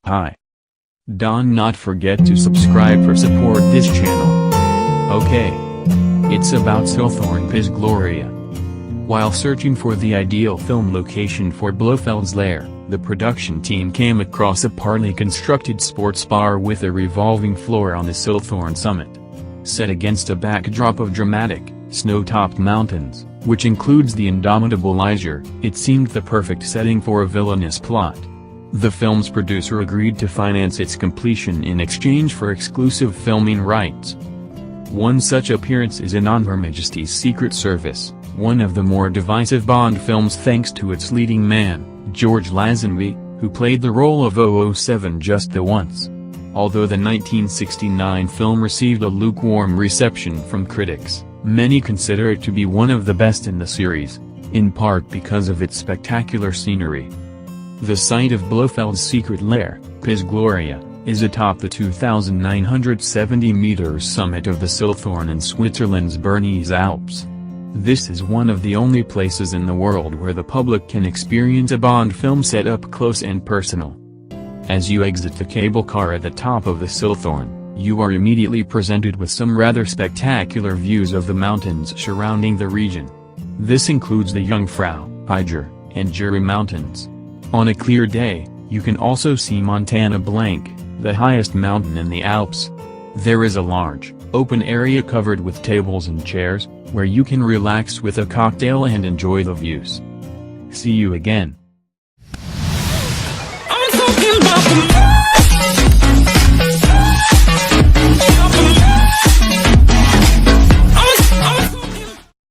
Hi. Don't not forget to subscribe for support this channel. Okay. It's about Schilthorn Piz Gloria. While searching for the ideal film location for Blofeld's lair, the production team came across a partly constructed sports bar with a revolving floor on the Schilthorn summit. Set against a backdrop of dramatic, snow-topped mountains, which includes the indomitable Liger, it seemed the perfect setting for a villainous plot. The film's producer agreed to finance its completion in exchange for exclusive filming rights. One such appearance is in Her Majesty's Secret Service, one of the more divisive Bond films thanks to its leading man, George Lazenby, who played the role of 007 just the once. Although the 1969 film received a lukewarm reception from critics, many consider it to be one of the best in the series, in part because of its spectacular scenery. The site of Blofeld's secret lair, Piz Gloria, is atop the 2,970 meters summit of the Schilthorn in Switzerland's Bernese Alps. This is one of the only places in the world where the public can experience a Bond film set up close and personal. As you exit the cable car at the top of the Schilthorn, you are immediately presented with some rather spectacular views of the mountains surrounding the region. This includes the Jungfrau, Eiger, and Jura mountains. On a clear day, you can also see Montana Blanc, the highest mountain in the Alps. There is a large, open area covered with tables and chairs, where you can relax with a cocktail and enjoy the views. See you again. I'm talking about the